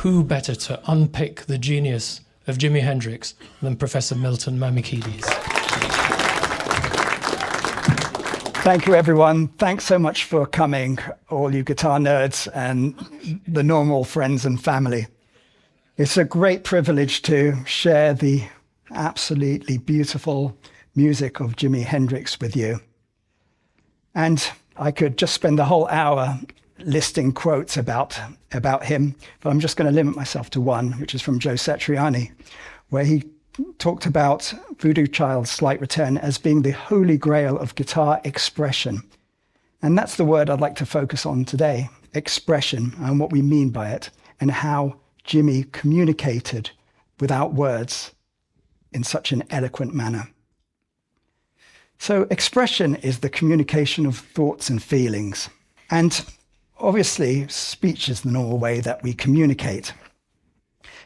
who better to unpick the genius of Jimi Hendrix than Professor Milton Mermikides? Thank you, everyone. Thanks so much for coming, all you guitar nerds and the normal friends and family. It's a great privilege to share the absolutely beautiful music of Jimi Hendrix with you. And I could just spend the whole hour listing quotes about him, but I'm just going to limit myself to one, which is from Joe Satriani, where he talked about Voodoo Child's Slight Return as being the holy grail of guitar expression. And that's the word I'd like to focus on today, expression, and what we mean by it, and how Jimi communicated without words in such an eloquent manner. So expression is the communication of thoughts and feelings. And obviously, speech is the normal way that we communicate.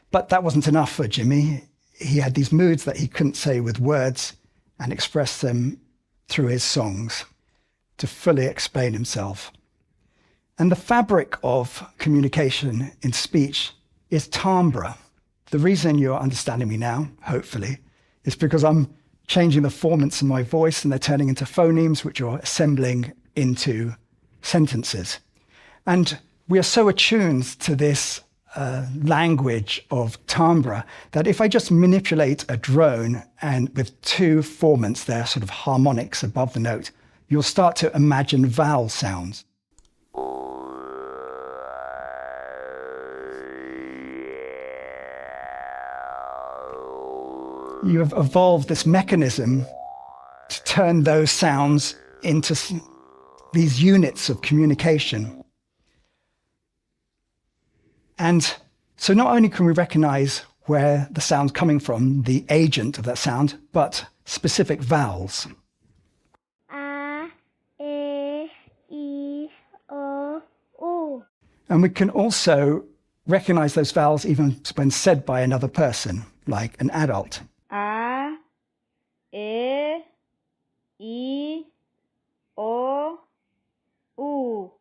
But that wasn't enough for Jimi. He had these moods that he couldn't say with words and express them through his songs to fully explain himself. And the fabric of communication in speech is timbre. The reason you're understanding me now, hopefully, is because I'm changing the formants in my voice and they're turning into phonemes, which are assembling into sentences. And we are so attuned to this language of timbre that if I just manipulate a drone and with two formants, they're sort of harmonics above the note, you'll start to imagine vowel sounds. You have evolved this mechanism to turn those sounds into these units of communication. And so not only can we recognize where the sound's coming from, the agent of that sound, but specific vowels. A, E, I, O, U. And we can also recognize those vowels even when said by another person, like an adult. A, E, I, O, U.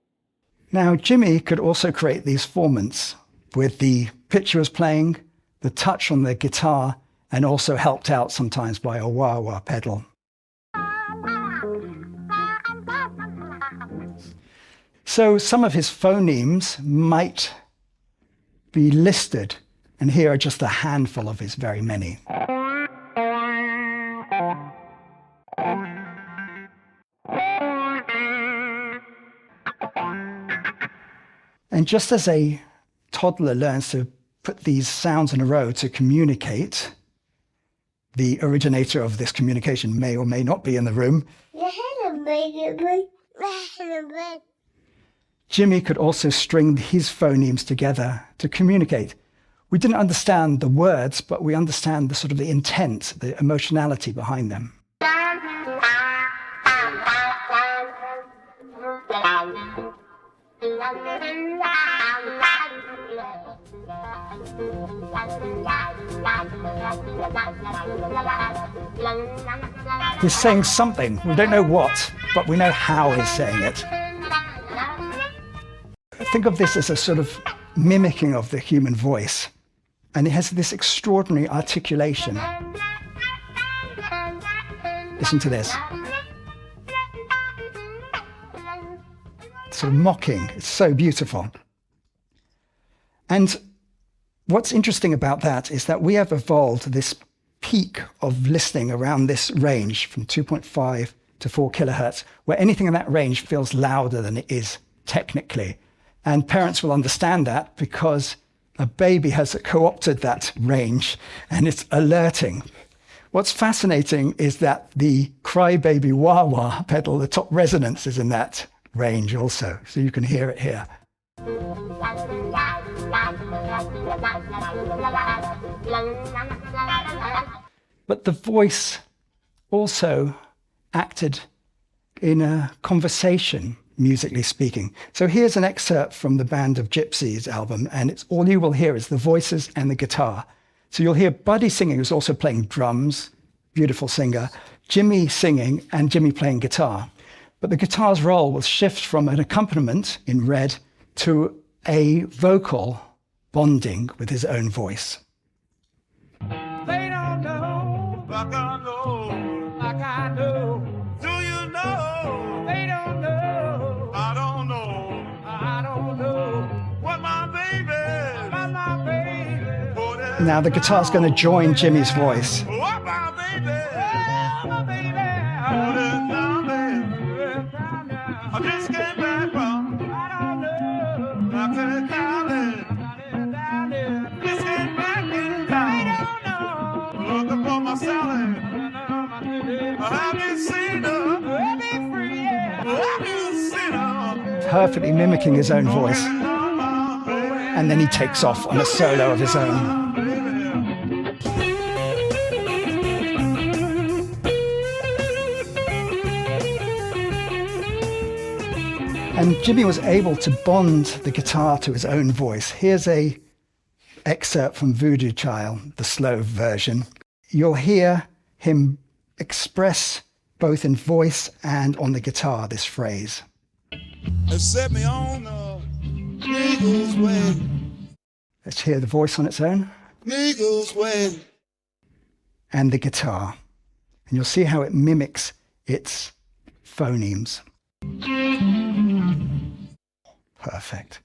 Now, Jimi could also create these formants with the pitch he was playing, the touch on the guitar, and also helped out sometimes by a wah-wah pedal. So some of his phonemes might be listed, and here are just a handful of his very many. And just as a toddler learns to put these sounds in a row to communicate, the originator of this communication may or may not be in the room. Jimi could also string his phonemes together to communicate. We didn't understand the words, but we understand the sort of the intent, the emotionality behind them. He's saying something. We don't know what, but we know how he's saying it. Think of this as a sort of mimicking of the human voice. And it has this extraordinary articulation. Listen to this. Sort of mocking. It's so beautiful. And what's interesting about that is that we have evolved this peak of listening around this range from 2.5 to 4 kilohertz, where anything in that range feels louder than it is technically. And parents will understand that because a baby has co-opted that range and it's alerting. What's fascinating is that the crybaby wah-wah pedal, the top resonance is in that range also, so you can hear it here. But the voice also acted in a conversation, musically speaking. So here's an excerpt from the Band of Gypsys album, and it's all you will hear is the voices and the guitar. So you'll hear Buddy singing, who's also playing drums, beautiful singer, Jimi singing, and Jimi playing guitar. But the guitar's role will shift from an accompaniment in red to a vocal bonding with his own voice. They don't know like I know, like I know. Do you know? They don't know. I don't know. I don't know. What my baby, my baby. Now the guitar's going to join Jimmy's voice. What my baby, my baby. Hold it down, baby. I just came back from, I don't know. I can't count it. Just came back in town. Looking for my Sally. Have you seen her? Have you seen her? Perfectly mimicking his own voice. And then he takes off on a solo of his own. And Jimmy was able to bond the guitar to his own voice. Here's a excerpt from Voodoo Child, the slow version. You'll hear him express both in voice and on the guitar this phrase. It set me on the eagle's way. Let's hear the voice on its own. Eagle's way. And the guitar. And you'll see how it mimics its phonemes. Perfect.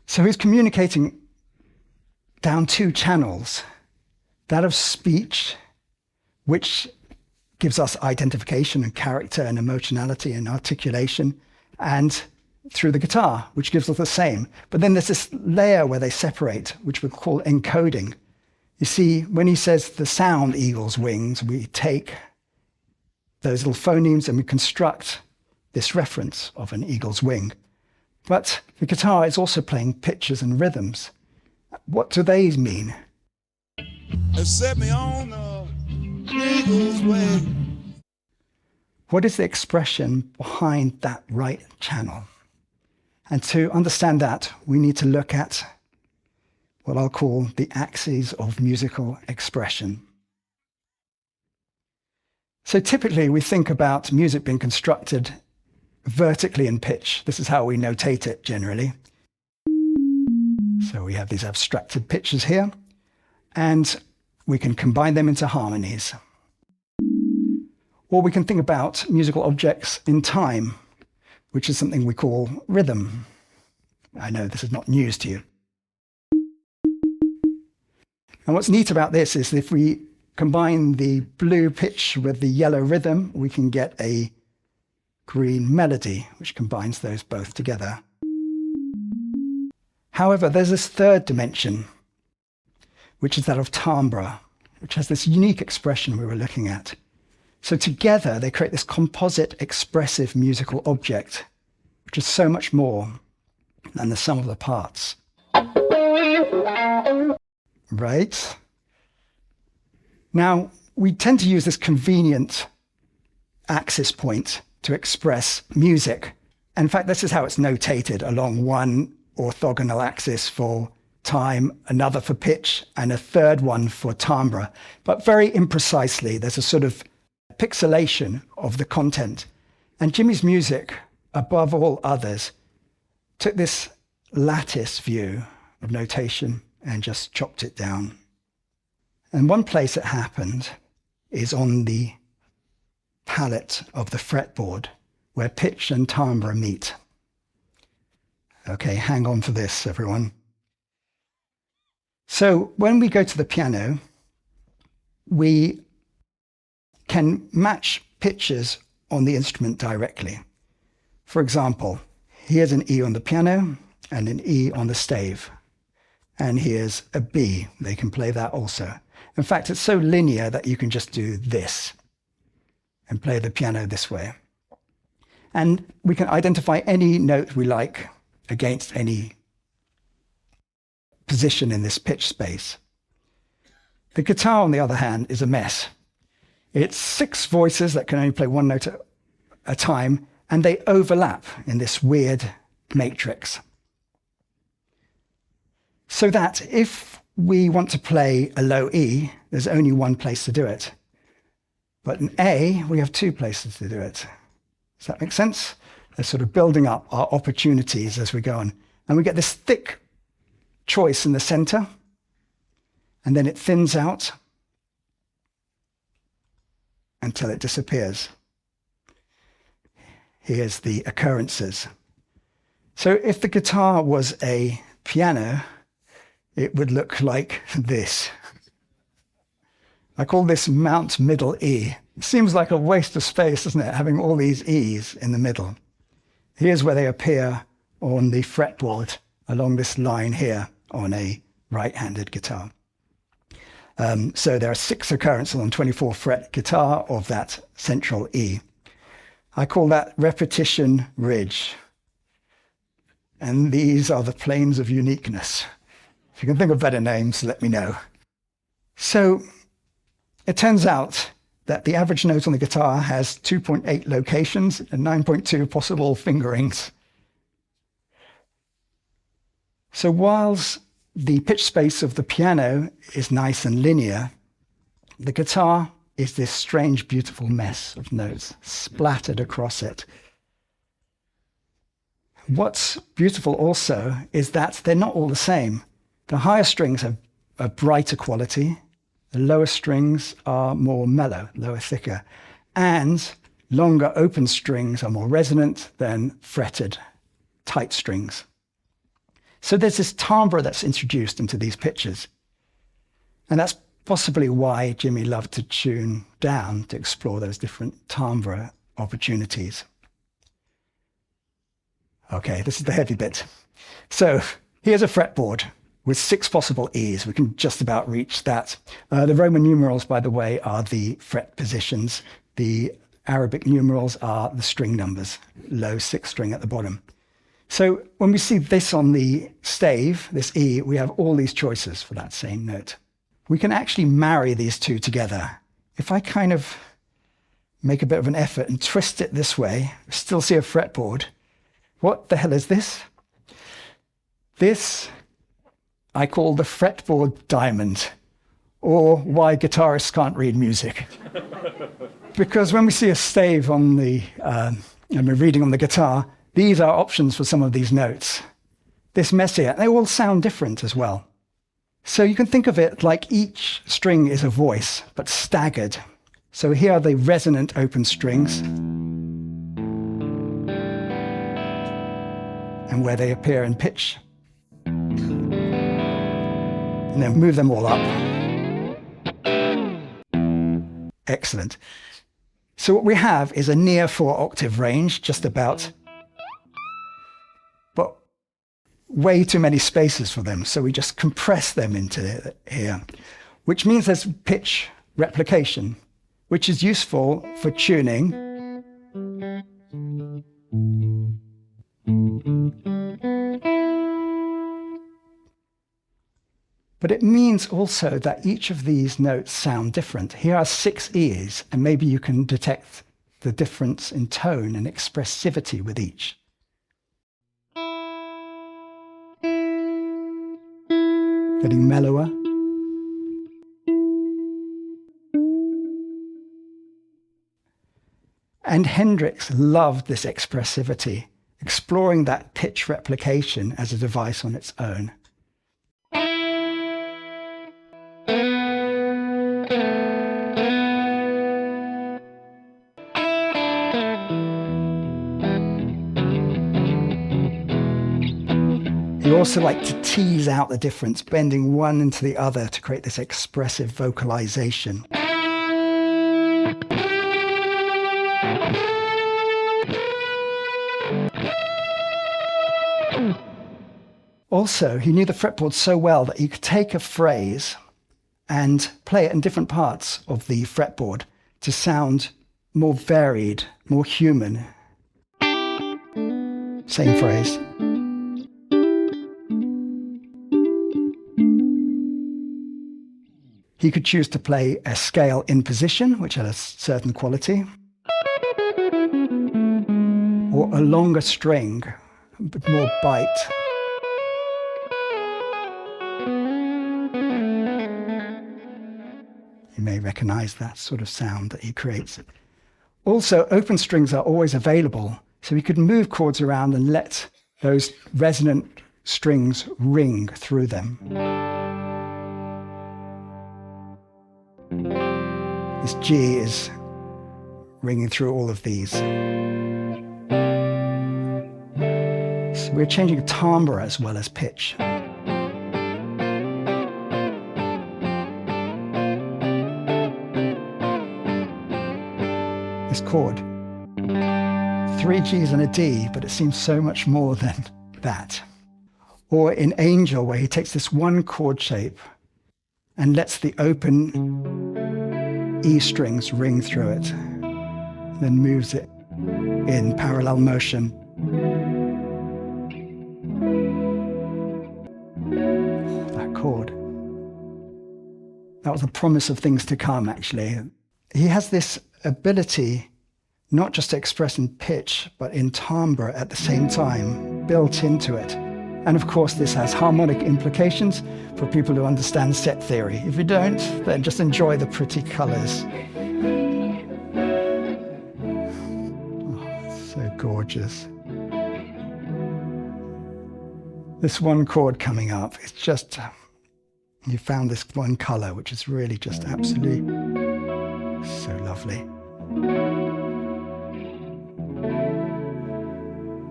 So he's communicating down two channels, that of speech, which gives us identification and character and emotionality and articulation, and through the guitar, which gives us the same. But then there's this layer where they separate, which we call encoding. You see, when he says the sound eagle's wings, we take those little phonemes and we construct this reference of an eagle's wing. But the guitar is also playing pitches and rhythms. What do they mean? It set me on the eagle's way. What is the expression behind that right channel? And to understand that, we need to look at what I'll call the axes of musical expression. So typically we think about music being constructed vertically in pitch. This is how we notate it generally. So we have these abstracted pitches here, and we can combine them into harmonies. Or we can think about musical objects in time, which is something we call rhythm. I know this is not news to you. And what's neat about this is if we combine the blue pitch with the yellow rhythm, we can get a green melody, which combines those both together. However, there's this third dimension, which is that of timbre, which has this unique expression we were looking at. So together, they create this composite, expressive musical object, which is so much more than the sum of the parts. Right? Now, we tend to use this convenient axis point to express music. In fact, this is how it's notated along one orthogonal axis for time, another for pitch, and a third one for timbre. But very imprecisely, there's a sort of pixelation of the content. And Jimmy's music, above all others, took this lattice view of notation and just chopped it down. And one place it happened is on the palette of the fretboard, where pitch and timbre meet. Okay, hang on for this, everyone. So when we go to the piano, we can match pitches on the instrument directly. For example, here's an E on the piano and an E on the stave. And here's a B. They can play that also. In fact, it's so linear that you can just do this and play the piano this way. And we can identify any note we like against any position in this pitch space. The guitar, on the other hand, is a mess. It's 6 voices that can only play one note at a time, and they overlap in this weird matrix. So that if we want to play a low E, there's only one place to do it. But in A, we have 2 places to do it. Does that make sense? They're sort of building up our opportunities as we go on. And we get this thick choice in the center, and then it thins out until it disappears. Here's the occurrences. So if the guitar was a piano, it would look like this. I call this Mount Middle E. It seems like a waste of space, doesn't it, having all these E's in the middle. Here's where they appear on the fretboard along this line here on a right-handed guitar. So there are 6 occurrences on 24 fret guitar of that central E. I call that repetition ridge. And these are the planes of uniqueness. If you can think of better names, let me know. So it turns out that the average note on the guitar has 2.8 locations and 9.2 possible fingerings. So whilst the pitch space of the piano is nice and linear, the guitar is this strange, beautiful mess of notes splattered across it. What's beautiful also is that they're not all the same. The higher strings have a brighter quality, the lower strings are more mellow, lower, thicker, and longer open strings are more resonant than fretted, tight strings. So there's this timbre that's introduced into these pitches. And that's possibly why Jimmy loved to tune down to explore those different timbre opportunities. Okay, this is the heavy bit. So here's a fretboard with 6 possible E's. We can just about reach that. The Roman numerals, by the way, are the fret positions. The Arabic numerals are the string numbers, low 6th string at the bottom. So when we see this on the stave, this E, we have all these choices for that same note. We can actually marry these two together. If I kind of make a bit of an effort and twist it this way, still see a fretboard. What the hell is this? This I call the fretboard diamond, or why guitarists can't read music. Because when we see a stave on the, and we're reading on the guitar, these are options for some of these notes. This messier, they all sound different as well. So you can think of it like each string is a voice, but staggered. So here are the resonant open strings, and where they appear in pitch. And then move them all up. Excellent. So what we have is a near 4-octave range, just about, but way too many spaces for them. So we just compress them into here, which means there's pitch replication, which is useful for tuning. But it means also that each of these notes sound different. Here are 6 E's, and maybe you can detect the difference in tone and expressivity with each. Getting mellower. And Hendrix loved this expressivity, exploring that pitch replication as a device on its own. He also liked to tease out the difference, bending one into the other to create this expressive vocalization. Also, he knew the fretboard so well that he could take a phrase and play it in different parts of the fretboard to sound more varied, more human. Same phrase. He could choose to play a scale in position, which had a certain quality, or a longer string, a bit more bite. You may recognize that sort of sound that he creates. Also, open strings are always available, so he could move chords around and let those resonant strings ring through them. This G is ringing through all of these. So we're changing timbre as well as pitch. This chord, 3 Gs and a D, but it seems so much more than that. Or in Angel, where he takes this one chord shape and lets the open E strings ring through it, and then moves it in parallel motion. That chord. That was a promise of things to come, actually. He has this ability not just to express in pitch, but in timbre at the same time, built into it. And of course, this has harmonic implications for people who understand set theory. If you don't, then just enjoy the pretty colors. Oh, so gorgeous. This one chord coming up, it's just, you found this one color, which is really just absolutely so lovely.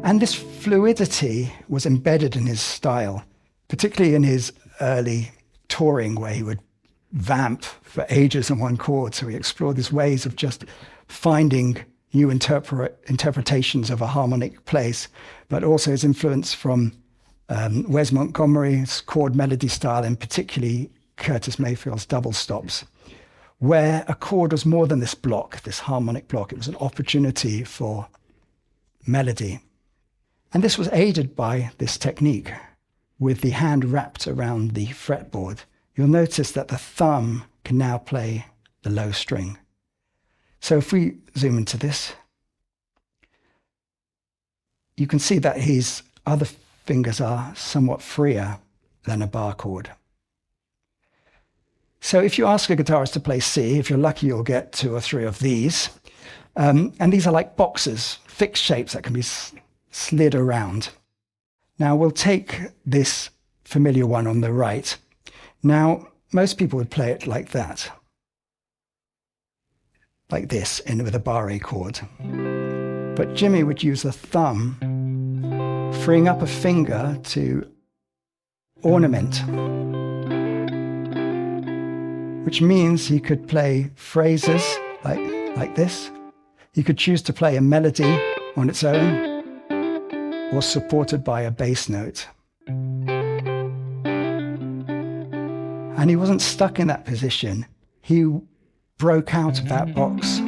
And this fluidity was embedded in his style, particularly in his early touring, where he would vamp for ages on one chord. So he explored these ways of just finding new interpretations of a harmonic place, but also his influence from Wes Montgomery's chord melody style, and particularly Curtis Mayfield's double stops, where a chord was more than this block, this harmonic block. It was an opportunity for melody. And this was aided by this technique with the hand wrapped around the fretboard. You'll notice that the thumb can now play the low string. So if we zoom into this, you can see that his other fingers are somewhat freer than a bar chord. So if you ask a guitarist to play C, if you're lucky, you'll get 2 or 3 of these. And these are like boxes, fixed shapes that can be slid around. Now we'll take this familiar one on the right. Now, most people would play it like that, like this, with a bar A chord. But Jimmy would use the thumb, freeing up a finger to ornament, which means he could play phrases like this. He could choose to play a melody on its own, or supported by a bass note. And he wasn't stuck in that position. He broke out of that box.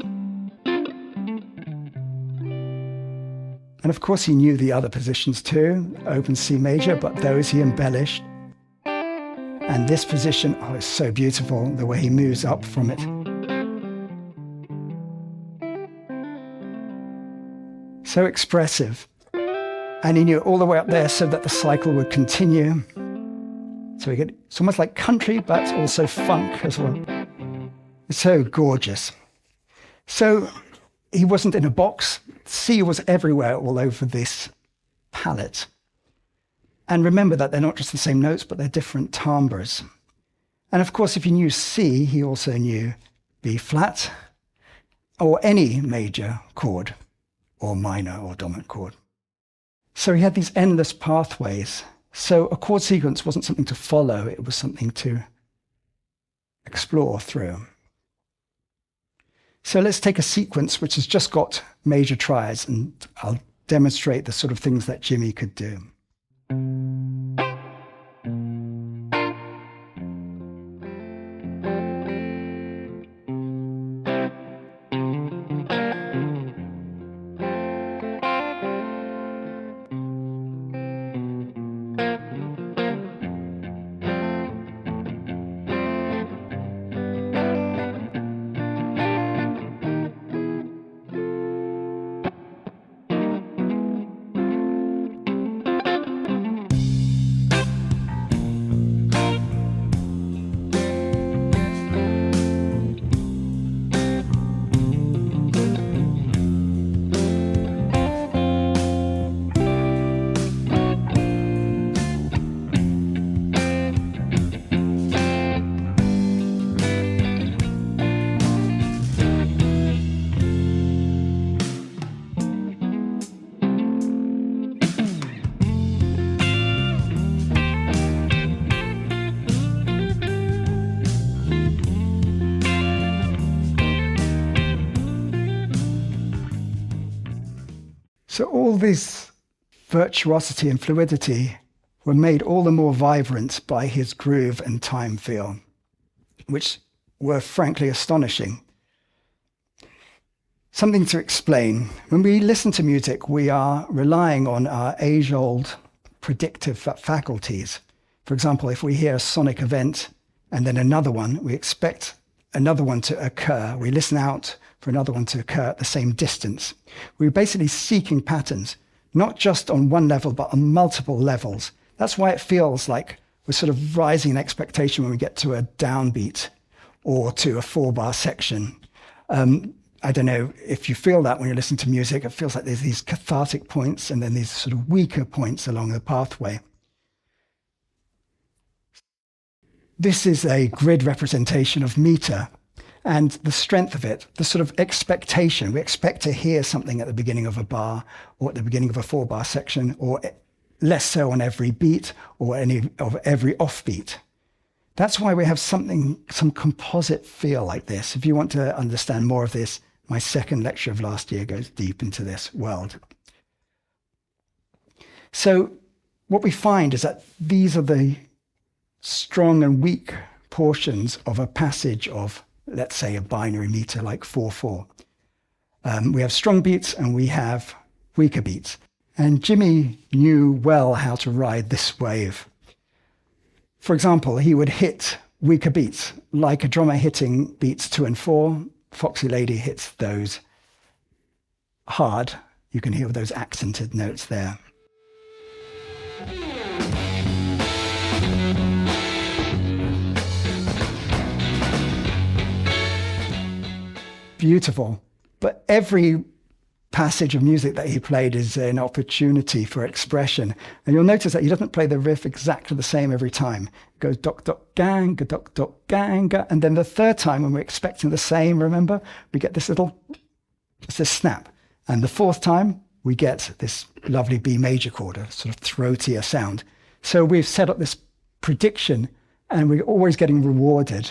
And of course he knew the other positions too, open C major, but those he embellished. And this position, oh, it's so beautiful, the way he moves up from it. So expressive. And he knew it all the way up there so that the cycle would continue. So it's almost like country, but also funk as well. It's so gorgeous. So he wasn't in a box. C was everywhere, all over this palette. And remember that they're not just the same notes, but they're different timbres. And of course, if he knew C, he also knew B flat, or any major chord, or minor or dominant chord. So he had these endless pathways. So a chord sequence wasn't something to follow, it was something to explore through. So let's take a sequence which has just got major triads, and I'll demonstrate the sort of things that Jimmy could do. So all this virtuosity and fluidity were made all the more vibrant by his groove and time feel, which were frankly astonishing. Something to explain. When we listen to music, we are relying on our age-old predictive faculties. For example, if we hear a sonic event and then another one, we expect another one to occur. We listen out for another one to occur at the same distance. We're basically seeking patterns, not just on one level, but on multiple levels. That's why it feels like we're sort of rising in expectation when we get to a downbeat or to a 4-bar section. I don't know if you feel that when you listen to music. It feels like there's these cathartic points and then these sort of weaker points along the pathway. This is a grid representation of meter and the strength of it, the sort of expectation. We expect to hear something at the beginning of a bar or at the beginning of a 4-bar section, or less so on every beat or every offbeat. That's why we have some composite feel like this. If you want to understand more of this, my second lecture of last year goes deep into this world. So what we find is that these are the strong and weak portions of a passage of, let's say, a binary meter like 4/4. We have strong beats and we have weaker beats. And Jimi knew well how to ride this wave. For example, he would hit weaker beats, like a drummer hitting beats 2 and 4. Foxy Lady hits those hard. You can hear those accented notes there. Beautiful. But every passage of music that he played is an opportunity for expression. And you'll notice that he doesn't play the riff exactly the same every time. It goes doc, doc, gang, doc, doc, gang. And then the third time, when we're expecting the same, remember, we get this snap. And the fourth time, we get this lovely B major chord, a sort of throatier sound. So we've set up this prediction, and we're always getting rewarded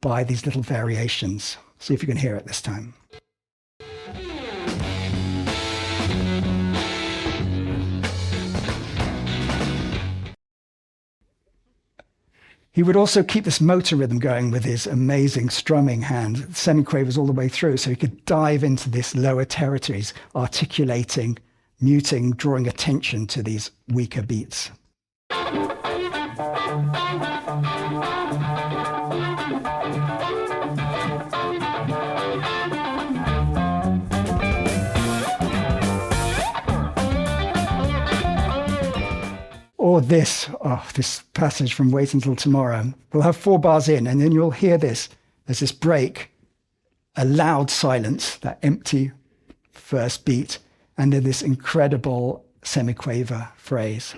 by these little variations. See if you can hear it this time. He would also keep this motor rhythm going with his amazing strumming hand, semiquavers all the way through, so he could dive into these lower territories, articulating, muting, drawing attention to these weaker beats. Or this passage from Wait Until Tomorrow. We'll have 4 bars in, and then you'll hear this. There's this break, a loud silence, that empty first beat, and then this incredible semiquaver phrase.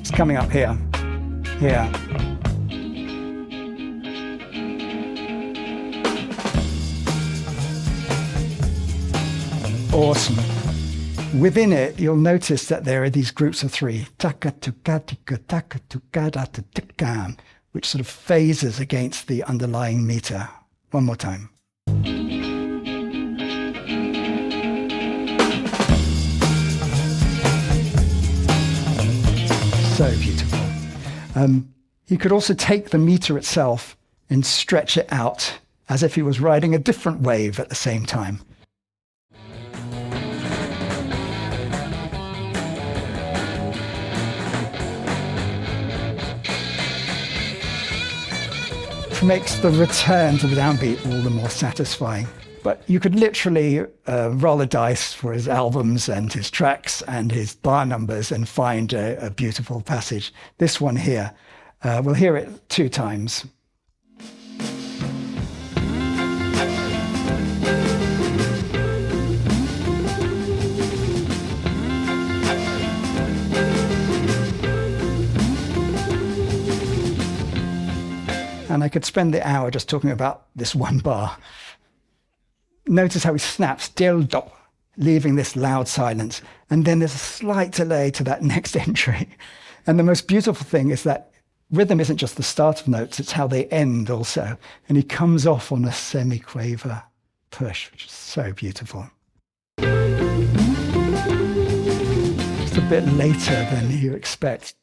It's coming up here, here. Awesome. Within it, you'll notice that there are these groups of 3, which sort of phases against the underlying meter. One more time. So beautiful. He could also take the meter itself and stretch it out as if he was riding a different wave at the same time. Makes the return to the downbeat all the more satisfying. But you could literally roll a dice for his albums and his tracks and his bar numbers and find a beautiful passage. This one here, we'll hear it 2 times. And I could spend the hour just talking about this one bar. Notice how he snaps, del do, leaving this loud silence. And then there's a slight delay to that next entry. And the most beautiful thing is that rhythm isn't just the start of notes, it's how they end also. And he comes off on a semiquaver push, which is so beautiful. Just a bit later than you expect.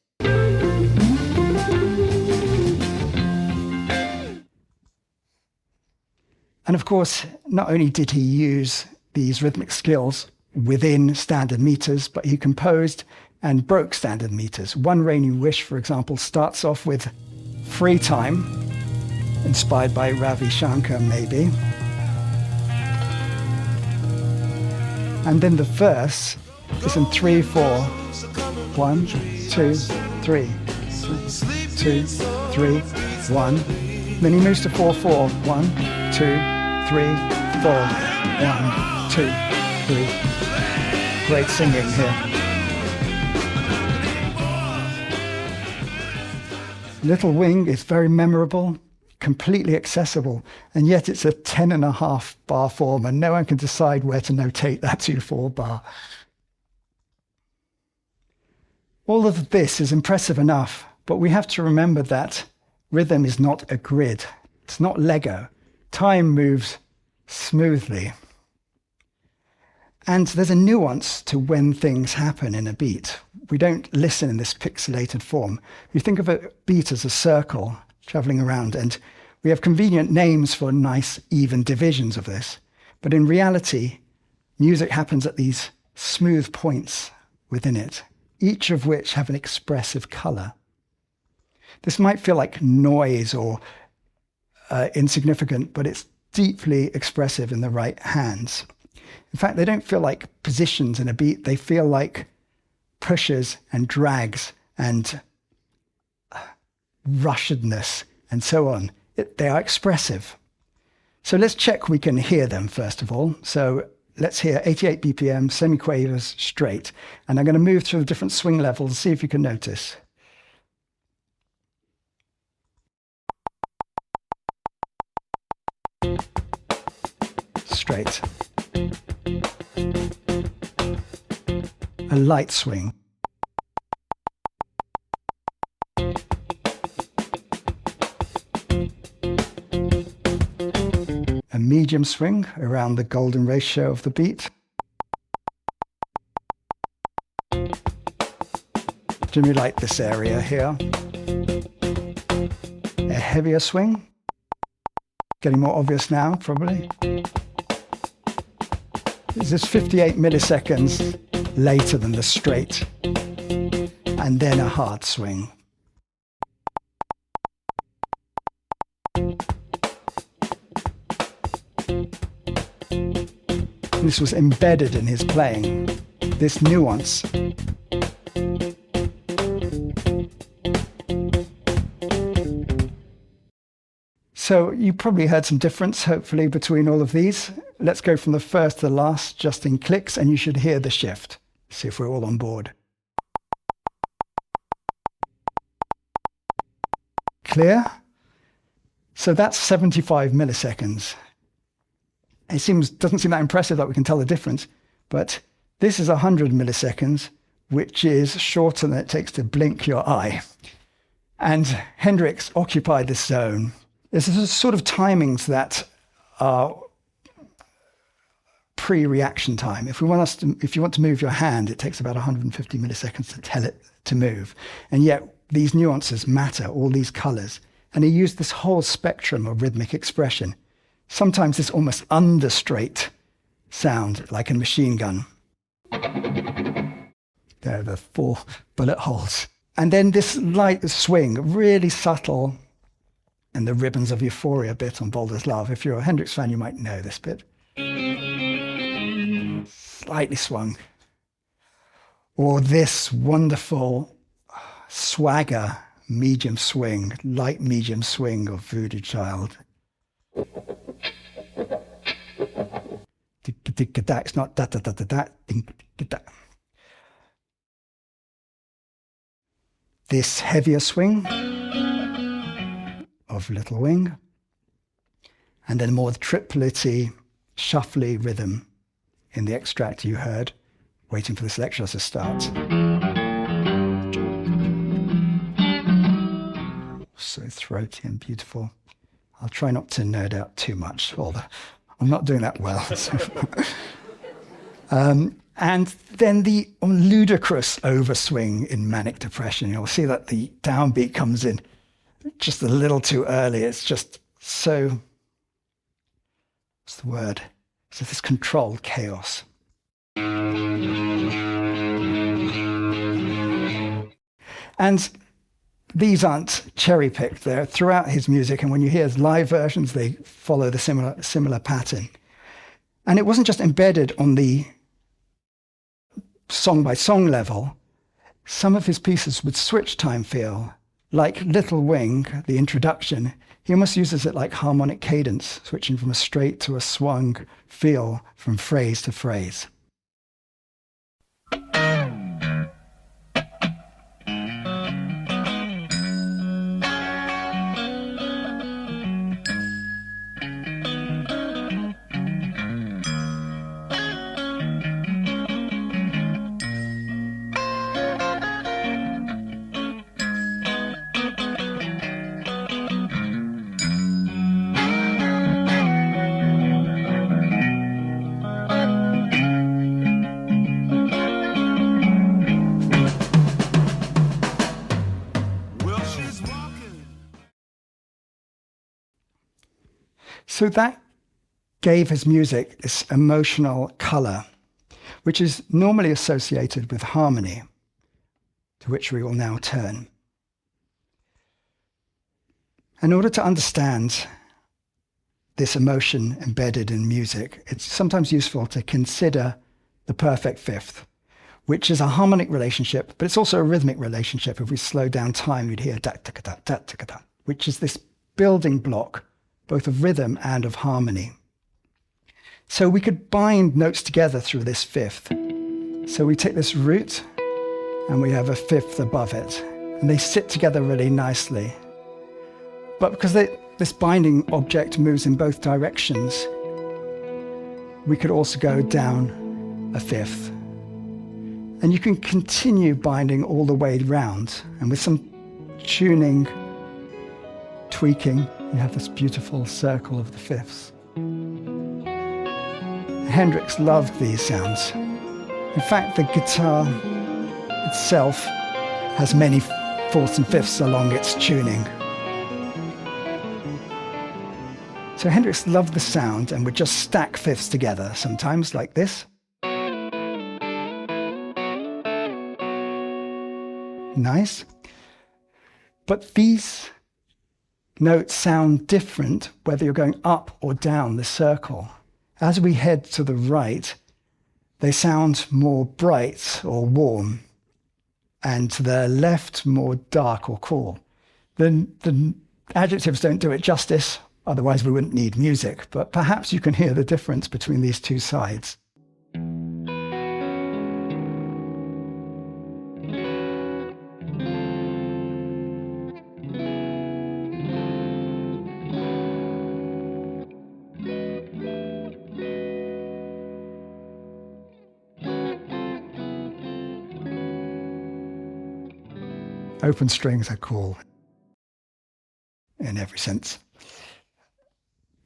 And of course, not only did he use these rhythmic skills within standard meters, but he composed and broke standard meters. One Rainy Wish, for example, starts off with free time, inspired by Ravi Shankar, maybe. And then the verse is in 3/4. 1, 2, 3, 2, 3, 1. Then he moves to 4/4. 1, 2, 3, 4. 1, 2, 3. Great singing here. Little Wing is very memorable, completely accessible, and yet it's a 10.5 bar form, and no one can decide where to notate that 2/4 bar. All of this is impressive enough, but we have to remember that rhythm is not a grid. It's not Lego. Time moves smoothly. And there's a nuance to when things happen in a beat. We don't listen in this pixelated form. We think of a beat as a circle traveling around, and we have convenient names for nice, even divisions of this. But in reality, music happens at these smooth points within it, each of which have an expressive color. This might feel like noise or insignificant, but it's deeply expressive in the right hands. In fact, they don't feel like positions in a beat. They feel like pushes and drags and rushedness and so on. They are expressive. So let's check we can hear them first of all. So let's hear 88 BPM, semiquavers, straight. And I'm going to move through the different swing levels, see if you can notice. Straight. A light swing. A medium swing around the golden ratio of the beat. Jimmy liked this area here. A heavier swing. Getting more obvious now, probably. This is 58 milliseconds later than the straight. And then a hard swing. This was embedded in his playing, this nuance. So you probably heard some difference, hopefully, between all of these. Let's go from the first to the last, just in clicks, and you should hear the shift. See if we're all on board. Clear? So that's 75 milliseconds. It doesn't seem that impressive that we can tell the difference, but this is 100 milliseconds, which is shorter than it takes to blink your eye. And Hendrix occupied this zone. There's a sort of timings that are pre-reaction time. If you want to move your hand, it takes about 150 milliseconds to tell it to move. And yet these nuances matter, all these colors. And he used this whole spectrum of rhythmic expression. Sometimes this almost under-straight sound, like a machine gun. There are the 4 bullet holes. And then this light swing, really subtle, and the Ribbons of Euphoria bit on Boulder's Love. If you're a Hendrix fan, you might know this bit. Slightly swung. Or this wonderful swagger medium swing, light medium swing of Voodoo Child. It's not da da da da da. This heavier swing of Little Wing, and then more triplety, shuffly rhythm in the extract you heard, waiting for this lecture to start. so throaty and beautiful. I'll try not to nerd out too much, although I'm not doing that well. And then the ludicrous overswing in manic depression. You'll see that the downbeat comes in just a little too early. It's just so, what's the word? So this controlled chaos. And these aren't cherry-picked. They're throughout his music, and when you hear his live versions, they follow the similar pattern. And it wasn't just embedded on the song-by-song level. Some of his pieces would switch time feel, like Little Wing, the introduction. He almost uses it like harmonic cadence, switching from a straight to a swung feel from phrase to phrase. So that gave his music this emotional color, which is normally associated with harmony, to which we will now turn. In order to understand this emotion embedded in music, it's sometimes useful to consider the perfect fifth, which is a harmonic relationship, but it's also a rhythmic relationship. If we slow down time, you'd hear da-ta-ka-da, da-ta-ka-da, which is this building block both of rhythm and of harmony. So we could bind notes together through this fifth. So we take this root and we have a fifth above it, and they sit together really nicely. But because this binding object moves in both directions, we could also go down a fifth. And you can continue binding all the way round, and with some tuning, tweaking, you have this beautiful circle of the fifths. Hendrix loved these sounds. In fact, the guitar itself has many fourths and fifths along its tuning. So Hendrix loved the sound and would just stack fifths together, sometimes like this. Nice. But these notes sound different whether you're going up or down the circle. As we head to the right, they sound more bright or warm, and to the left, more dark or cool. The adjectives don't do it justice, otherwise we wouldn't need music, but perhaps you can hear the difference between these two sides. Open strings are cool in every sense.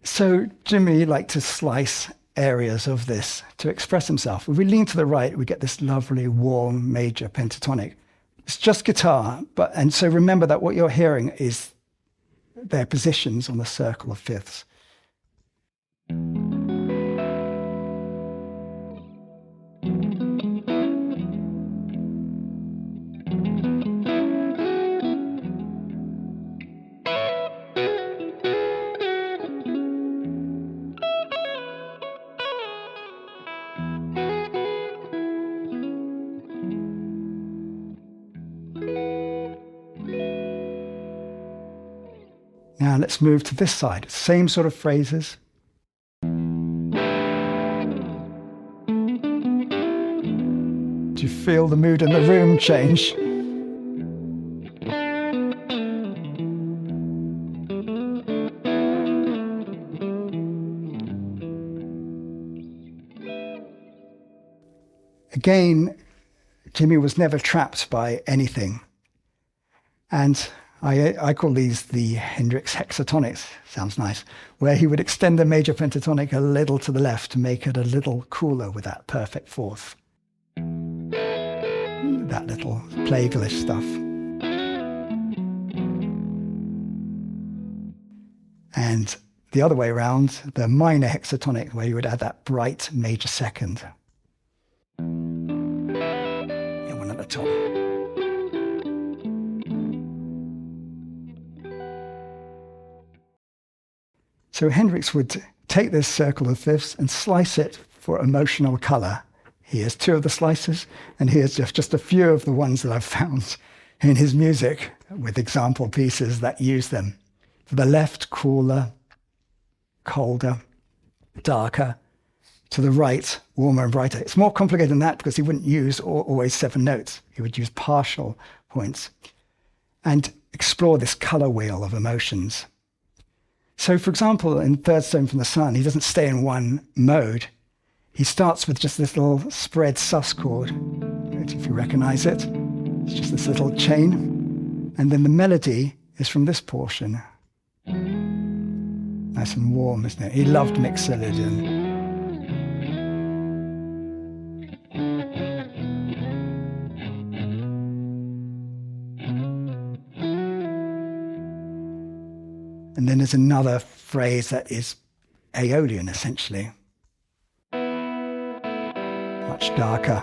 So Jimmy liked to slice areas of this to express himself. If we lean to the right, we get this lovely, warm, major pentatonic. It's just guitar, and so remember that what you're hearing is their positions on the circle of fifths. Now let's move to this side. Same sort of phrases. Do you feel the mood in the room change? Again, Jimmy was never trapped by anything. And I call these the Hendrix hexatonics, sounds nice, where he would extend the major pentatonic a little to the left to make it a little cooler with that perfect fourth. That little plaglish stuff. And the other way around, the minor hexatonic, where you would add that bright major second. And one at the top. So Hendrix would take this circle of fifths and slice it for emotional color. Here's two of the slices, and here's just a few of the ones that I've found in his music with example pieces that use them. To the left, cooler, colder, darker. To the right, warmer and brighter. It's more complicated than that because he wouldn't use always 7 notes. He would use partial points and explore this color wheel of emotions. So, for example, in Third Stone from the Sun, he doesn't stay in one mode. He starts with just this little spread sus chord, if you recognize it. It's just this little chain. And then the melody is from this portion. Nice and warm, isn't it? He loved Mixolydian. And then there's another phrase that is Aeolian, essentially. Much darker.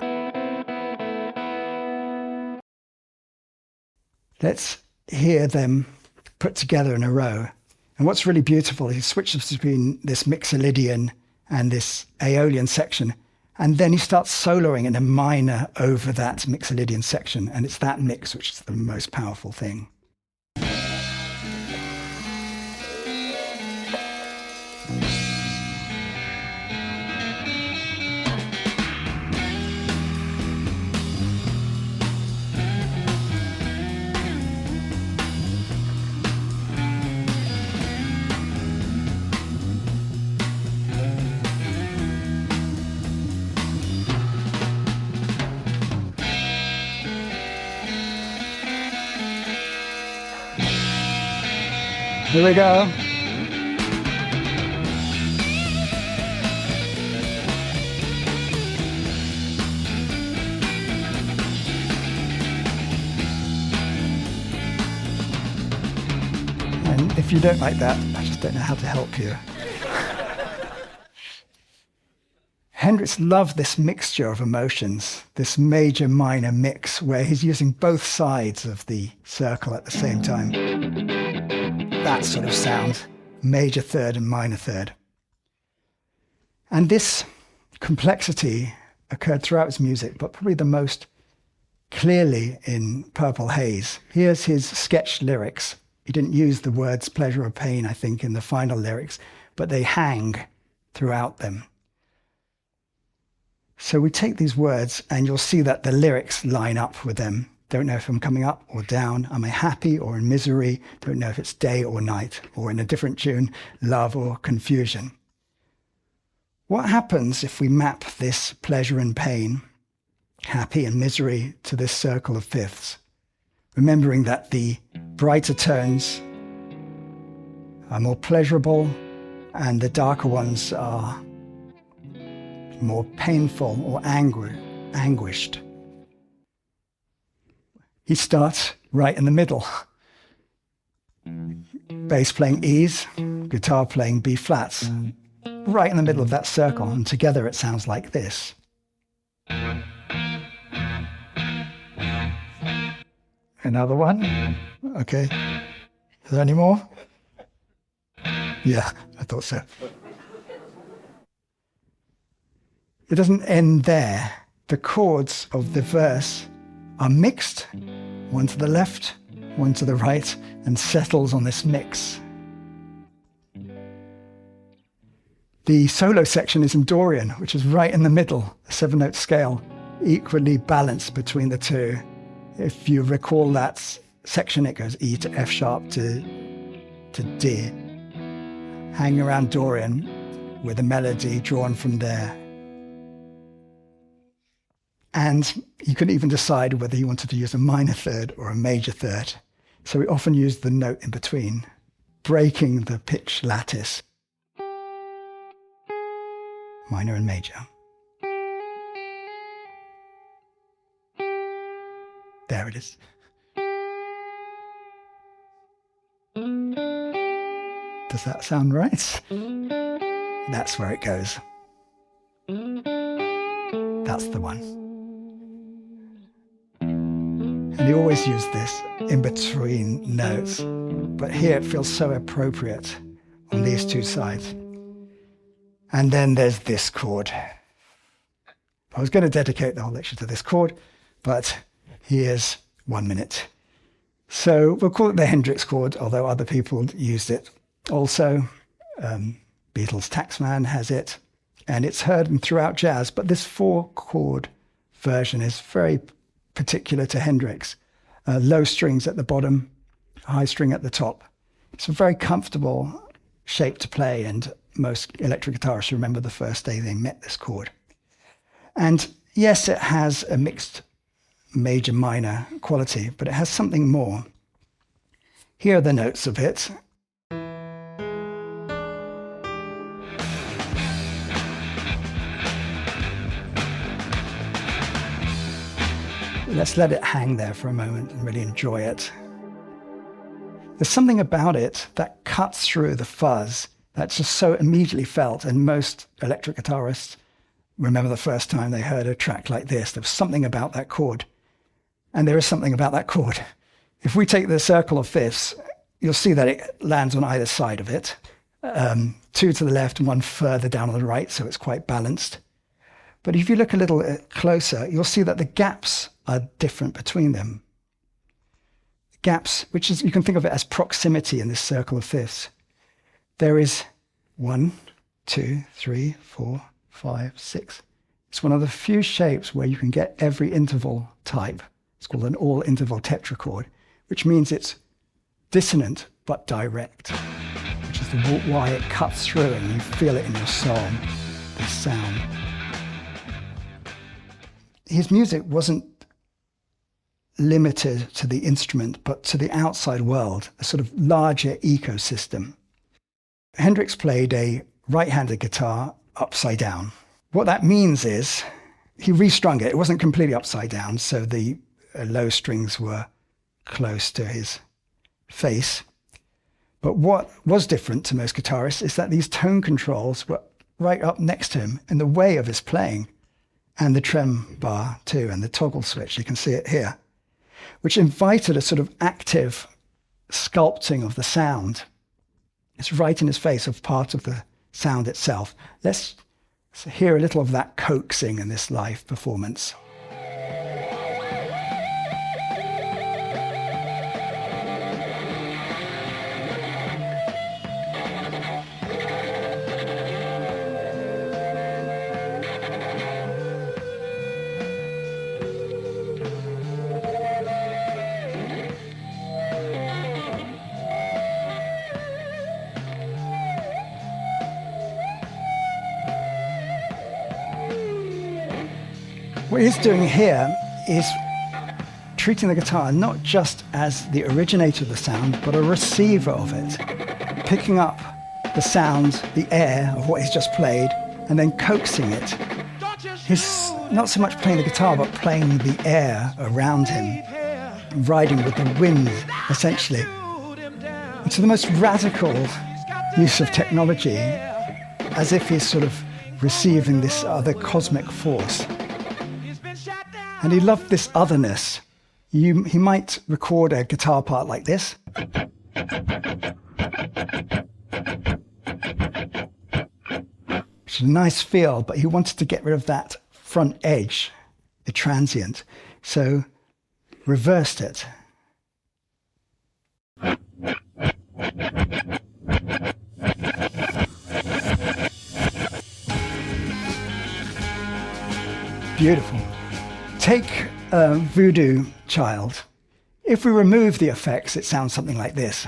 Let's hear them put together in a row. And what's really beautiful is he switches between this Mixolydian and this Aeolian section, and then he starts soloing in a minor over that Mixolydian section, and it's that mix which is the most powerful thing. Here we go. And if you don't like that, I just don't know how to help you. Hendrix loved this mixture of emotions, this major-minor mix where he's using both sides of the circle at the same time. That sort of sound, major third and minor third. And this complexity occurred throughout his music, but probably the most clearly in Purple Haze. Here's his sketched lyrics. He didn't use the words pleasure or pain, I think, in the final lyrics, but they hang throughout them. So we take these words and you'll see that the lyrics line up with them. Don't know if I'm coming up or down. Am I happy or in misery? Don't know if it's day or night, or in a different tune, love or confusion. What happens if we map this pleasure and pain, happy and misery, to this circle of fifths? Remembering that the brighter tones are more pleasurable and the darker ones are more painful or anguished. He starts right in the middle. Bass playing E's, guitar playing B flats, right in the middle of that circle, and together it sounds like this. Another one. Okay. Is there any more? Yeah, I thought so. It doesn't end there. The chords of the verse are mixed, one to the left, one to the right, and settles on this mix. The solo section is in Dorian, which is right in the middle, a 7-note scale, equally balanced between the two. If you recall that section, it goes E to F sharp to D, hanging around Dorian with a melody drawn from there. And you could even decide whether you wanted to use a minor third or a major third. So we often use the note in between, breaking the pitch lattice. Minor and major. There it is. Does that sound right? That's where it goes. That's the one. And you always use this in between notes, but here it feels so appropriate on these two sides. And then there's this chord. I was going to dedicate the whole lecture to this chord, but here's 1 minute. So we'll call it the Hendrix chord, although other people used it also. Beatles' Taxman has it, and it's heard throughout jazz, but this 4-chord version is very particular to Hendrix. Low strings at the bottom, high string at the top. It's a very comfortable shape to play, and most electric guitarists remember the first day they met this chord. And yes, it has a mixed major-minor quality, but it has something more. Here are the notes of it. Let's let it hang there for a moment and really enjoy it. There's something about it that cuts through the fuzz that's just so immediately felt, and most electric guitarists remember the first time they heard a track like this. There was something about that chord, and there is something about that chord. If we take the circle of fifths, you'll see that it lands on either side of it, 2 to the left and 1 further down on the right, so it's quite balanced. But if you look a little closer, you'll see that the gaps are different between them. Gaps, which is, you can think of it as proximity in this circle of fifths. There is 1, 2, 3, 4, 5, 6. It's one of the few shapes where you can get every interval type. It's called an all-interval tetrachord, which means it's dissonant but direct, which is why it cuts through and you feel it in your soul, this sound. His music wasn't limited to the instrument, but to the outside world, a sort of larger ecosystem. Hendrix played a right-handed guitar upside down. What that means is he restrung it. It wasn't completely upside down, so the low strings were close to his face. But what was different to most guitarists is that these tone controls were right up next to him in the way of his playing, and the trem bar too, and the toggle switch, you can see it here, which invited a sort of active sculpting of the sound. It's right in his face of part of the sound itself. Let's hear a little of that coaxing in this live performance. What he's doing here is treating the guitar not just as the originator of the sound, but a receiver of it, picking up the sound, the air of what he's just played, and then coaxing it. He's not so much playing the guitar, but playing the air around him, riding with the wind, essentially. It's the most radical use of technology, as if he's sort of receiving this other cosmic force. And he loved this otherness. He might record a guitar part like this. Which is a nice feel, but he wanted to get rid of that front edge, the transient. So reversed it. Beautiful. Take Voodoo Child. If we remove the effects, it sounds something like this.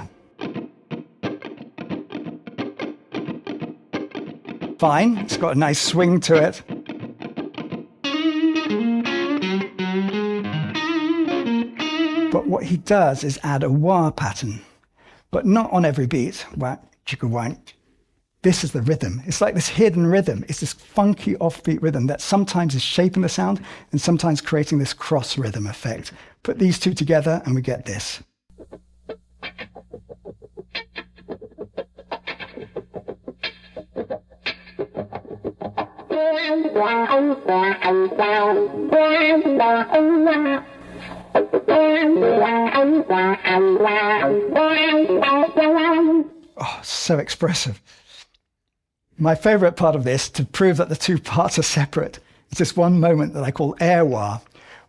Fine, it's got a nice swing to it. But what he does is add a wah pattern, but not on every beat. Wah, chicka, wah. This is the rhythm. It's like this hidden rhythm. It's this funky offbeat rhythm that sometimes is shaping the sound and sometimes creating this cross rhythm effect. Put these two together and we get this. Oh, so expressive. My favorite part of this, to prove that the two parts are separate, is this one moment that I call air wah,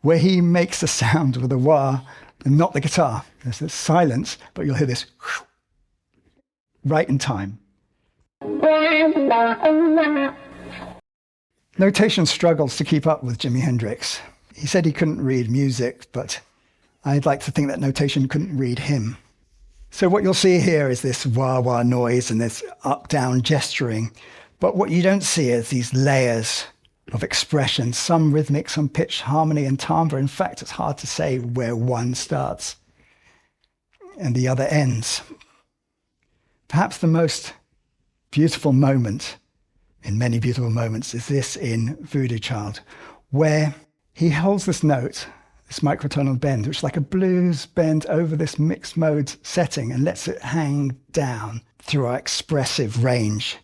where he makes the sound with the wah and not the guitar. There's this silence, but you'll hear this right in time. Notation struggles to keep up with Jimi Hendrix. He said he couldn't read music, but I'd like to think that notation couldn't read him. So what you'll see here is this wah-wah noise and this up-down gesturing. But what you don't see is these layers of expression, some rhythmic, some pitch, harmony, and timbre. In fact, it's hard to say where one starts and the other ends. Perhaps the most beautiful moment, in many beautiful moments, is this in Voodoo Child, where he holds this note, this microtonal bend, which is like a blues bend over this mixed mode setting, and lets it hang down through our expressive range.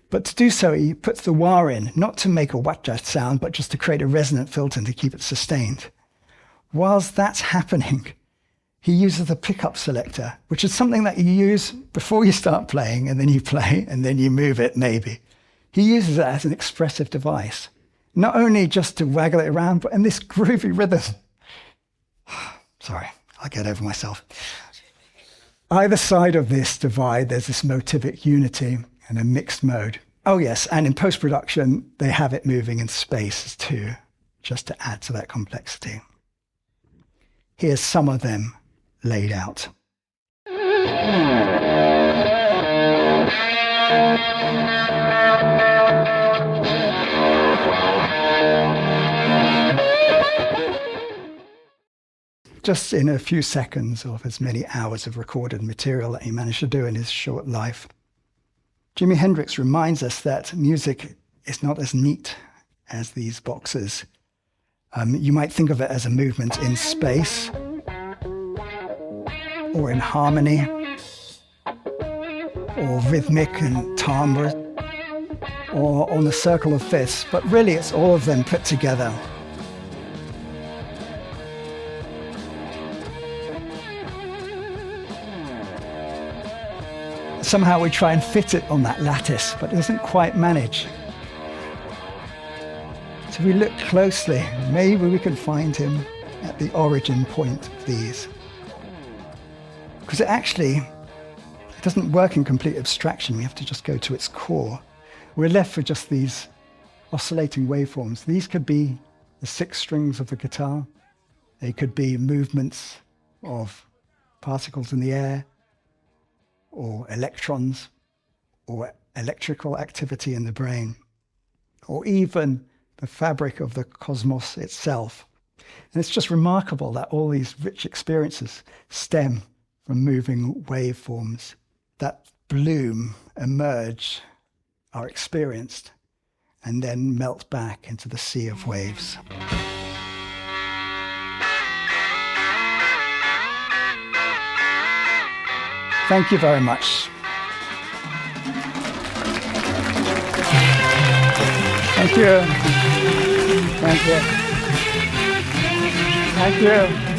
But to do so, he puts the wah in, not to make a wah-jah sound, but just to create a resonant filter and to keep it sustained. Whilst that's happening, he uses the pickup selector, which is something that you use before you start playing, and then you play, and then you move it, maybe. He uses it as an expressive device, not only just to waggle it around, but in this groovy rhythm. Sorry, I'll get over myself. Either side of this divide, there's this motivic unity and a mixed mode. Oh yes, and in post-production, they have it moving in space too, just to add to that complexity. Here's some of them laid out. Just in a few seconds of as many hours of recorded material that he managed to do in his short life. Jimi Hendrix reminds us that music is not as neat as these boxes. You might think of it as a movement in space, or in harmony, or rhythmic and timbre, or on a circle of fifths, but really it's all of them put together. Somehow we try and fit it on that lattice, but it doesn't quite manage. So if we look closely, maybe we can find him at the origin point of these. Because it doesn't work in complete abstraction. We have to just go to its core. We're left with just these oscillating waveforms. These could be the 6 strings of the guitar. They could be movements of particles in the air, or electrons, or electrical activity in the brain, or even the fabric of the cosmos itself. And it's just remarkable that all these rich experiences stem from moving waveforms that bloom, emerge, are experienced, and then melt back into the sea of waves. Thank you very much. Thank you. Thank you. Thank you.